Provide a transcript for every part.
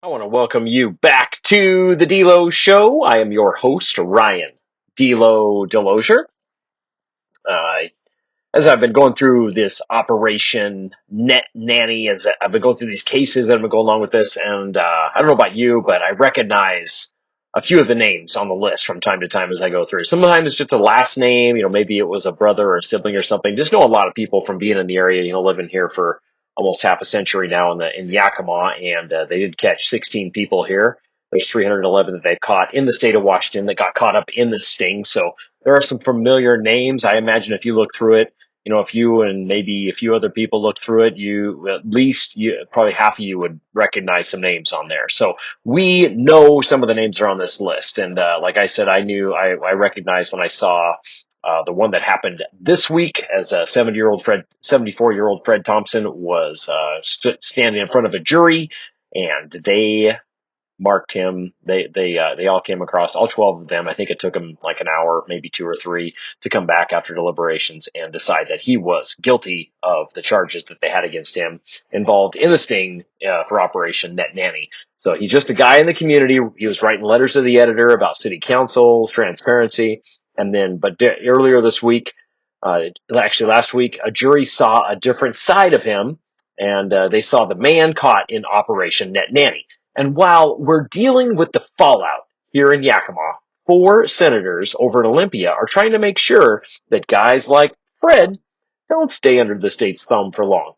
I want to welcome you back to the D'Lo Show. I am your host, Ryan D'Lo Delosier. Uh, as I've been going through this Operation Net Nanny, as I've been going through these cases that have been going along with this, and I don't know about you, but I recognize a few of the names on the list from time to time as I go through. Sometimes it's just a last name, maybe it was a brother or a sibling or something. Just know a lot of people from being in the area, living here for almost half a century now in Yakima, and they did catch 16 people here. There's 311 that they've caught in the state of Washington that got caught up in this sting. So there are some familiar names. I imagine if you look through it, if you and maybe a few other people looked through it, probably half of you would recognize some names on there. So we know some of the names are on this list. And like I said, I recognized when I saw the one that happened this week as a 74-year-old Fred Thompson was standing in front of a jury, and they marked him. They all came across, all 12 of them. I think it took them like an hour, maybe two or three, to come back after deliberations and decide that he was guilty of the charges that they had against him involved in the sting for Operation Net Nanny. So he's just a guy in the community. He was writing letters to the editor about city council transparency, but earlier this week, actually last week, a jury saw a different side of him, and they saw the man caught in Operation Net Nanny. And while we're dealing with the fallout here in Yakima, four senators over in Olympia are trying to make sure that guys like Fred don't stay under the state's thumb for long.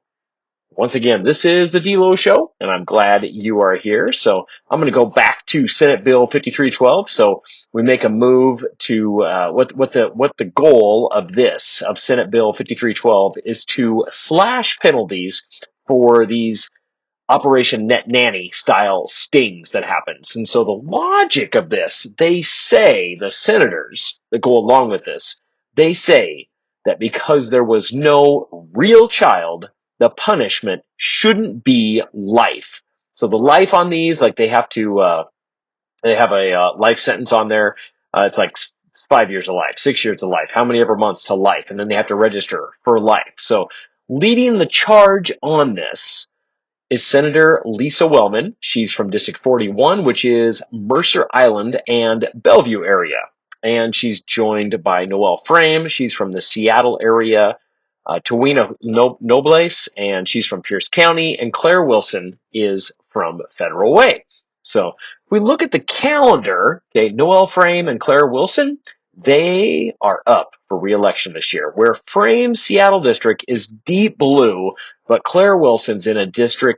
Once again, this is the D'Lo Show, and I'm glad you are here. So I'm going to go back to Senate Bill 5312. So we make a move to what the goal of Senate Bill 5312 is to slash penalties for these Operation Net Nanny style stings that happens. And so the logic of this, they say, the senators that go along with this, they say that because there was no real child, the punishment shouldn't be life. So the life on these, like they have a life sentence on there. It's like 5 years to life, 6 years to life, how many ever months to life, and then they have to register for life. So leading the charge on this is Senator Lisa Wellman. She's from District 41, which is Mercer Island and Bellevue area. And she's joined by Noelle Frame. She's from the Seattle area. Tawina Nobles, and she's from Pierce County. And Claire Wilson is from Federal Way. So if we look at the calendar, okay, Noelle Frame and Claire Wilson, they are up for re-election this year. Where Frame's Seattle district is deep blue, but Claire Wilson's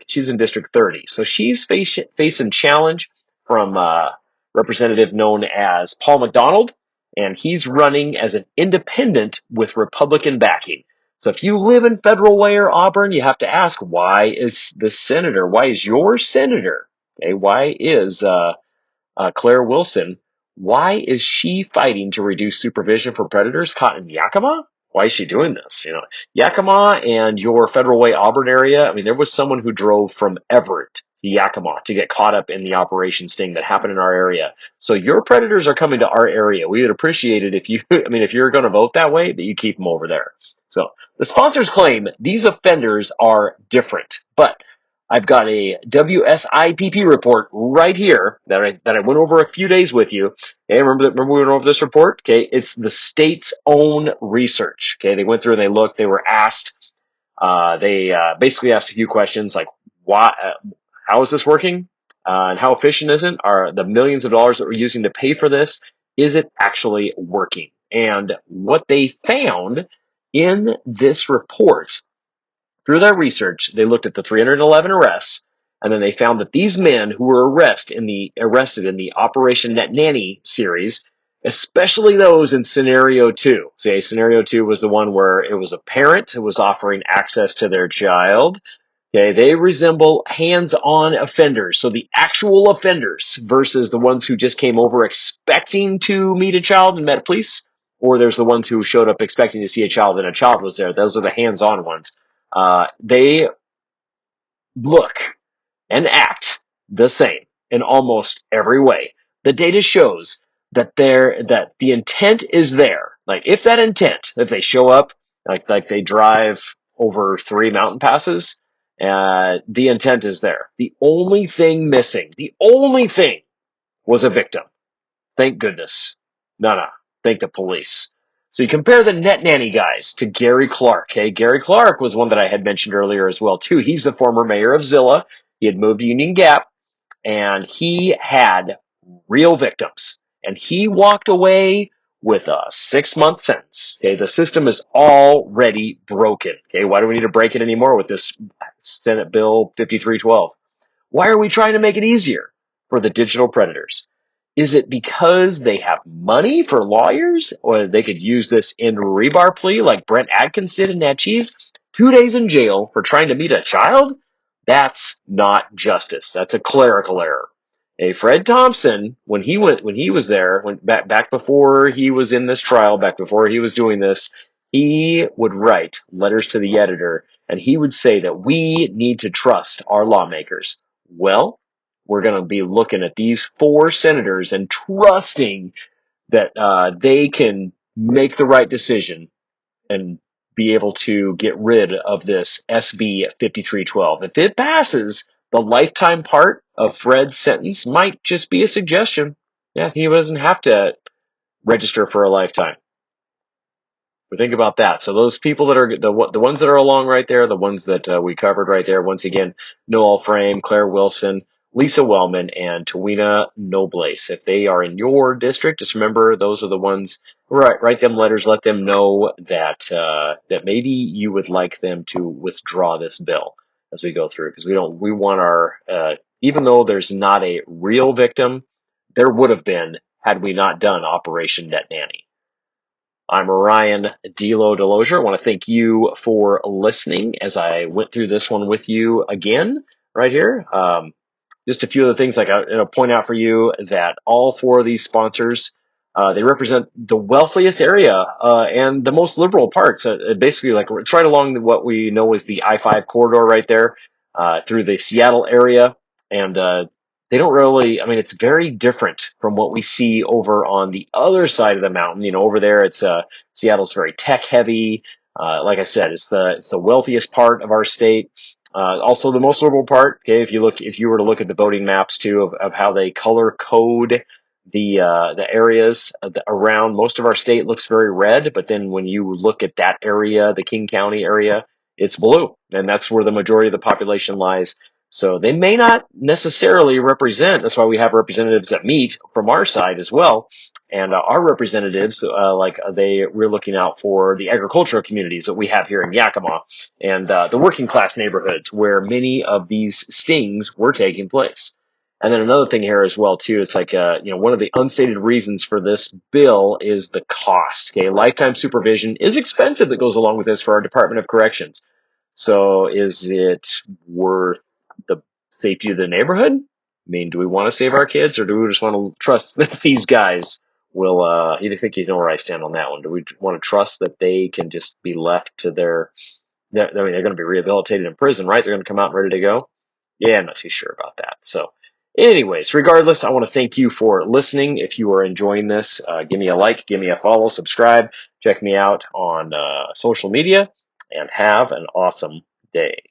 she's in District 30. So she's facing challenge from representative known as Paul McDonald, and he's running as an independent with Republican backing. So if you live in Federal Way or Auburn, you have to ask, why is your senator, okay, why is Claire Wilson, why is she fighting to reduce supervision for predators caught in Yakima? Why is she doing this? Yakima and your Federal Way Auburn area. I mean, there was someone who drove from Everett to Yakima to get caught up in the operation sting that happened in our area. So your predators are coming to our area. We would appreciate it if if you're going to vote that way, that you keep them over there. So the sponsors claim these offenders are different, but I've got a WSIPP report right here that I went over a few days with you. Okay, remember we went over this report? Okay, it's the state's own research. Okay, they went through and they looked. They were asked. They basically asked a few questions like, why? How is this working? And how efficient is it? Are the millions of dollars that we're using to pay for this? Is it actually working? And what they found in this report, through their research, they looked at the 311 arrests, and then they found that these men who were arrested in the Operation Net Nanny series, especially those in Scenario 2. Say, Scenario 2 was the one where it was a parent who was offering access to their child. Okay, they resemble hands-on offenders. So the actual offenders versus the ones who just came over expecting to meet a child and met police, or there's the ones who showed up expecting to see a child and a child was there. Those are the hands-on ones. They look and act the same in almost every way. The data shows that the intent is there. Like if that intent, if they show up, like they drive over 3 mountain passes The intent is there. The only thing missing, the only thing was a victim. Thank goodness. No. Thank the police. So you compare the net nanny guys to Gary Clark. Okay, Gary Clark was one that I had mentioned earlier as well too. He's the former mayor of Zillah. He had moved to Union Gap, and he had real victims. And he walked away with a 6-month sentence. Okay, the system is already broken. Okay, why do we need to break it anymore with this Senate Bill 5312? Why are we trying to make it easier for the digital predators? Is it because they have money for lawyers, or they could use this in rebar plea like Brent Adkins did in Natchez? 2 days in jail for trying to meet a child? That's not justice. That's a clerical error. Fred Thompson, when he was there, back before he was in this trial, back before he was doing this, he would write letters to the editor, and he would say that we need to trust our lawmakers. Well, we're going to be looking at these 4 senators and trusting that they can make the right decision and be able to get rid of this SB 5312. If it passes, the lifetime part of Fred's sentence might just be a suggestion. Yeah, he doesn't have to register for a lifetime. But think about that. So those people that are the ones that are along right there, the ones that we covered right there. Once again, Noel Frame, Claire Wilson, Lisa Wellman, and Tawina Noblace. If they are in your district, just remember those are the ones. Write them letters. Let them know that that maybe you would like them to withdraw this bill as we go through, because we want our even though there's not a real victim, there would have been had we not done Operation Net Nanny. I'm Ryan Delosier. I want to thank you for listening as I went through this one with you again right here. Just a few of the things I point out for you that all 4 of these sponsors, they represent the wealthiest area and the most liberal parts. Basically, it's right along what we know is the I-5 corridor right there through the Seattle area. And they don't really, I mean, it's very different from what we see over on the other side of the mountain. Over there, Seattle's very tech heavy. Like I said, it's the wealthiest part of our state. Also the most liberal part. Okay, if you were to look at the voting maps too of how they color code the areas around most of our state, looks very red, but then when you look at that area, the King County area, it's blue, and that's where the majority of the population lies. So they may not necessarily represent. That's why we have representatives that meet from our side as well. And our representatives, we're looking out for the agricultural communities that we have here in Yakima and the working class neighborhoods where many of these stings were taking place. And then another thing here as well too, it's one of the unstated reasons for this bill is the cost. Okay, lifetime supervision is expensive that goes along with this for our Department of Corrections. So is it worth the safety of the neighborhood? I mean, do we want to save our kids, or do we just want to trust that these guys will, you think you know where I stand on that one. Do we want to trust that they can just be left to they're going to be rehabilitated in prison, right? They're going to come out ready to go? Yeah, I'm not too sure about that. So anyways, regardless, I want to thank you for listening. If you are enjoying this, give me a like, give me a follow, subscribe, check me out on social media, and have an awesome day.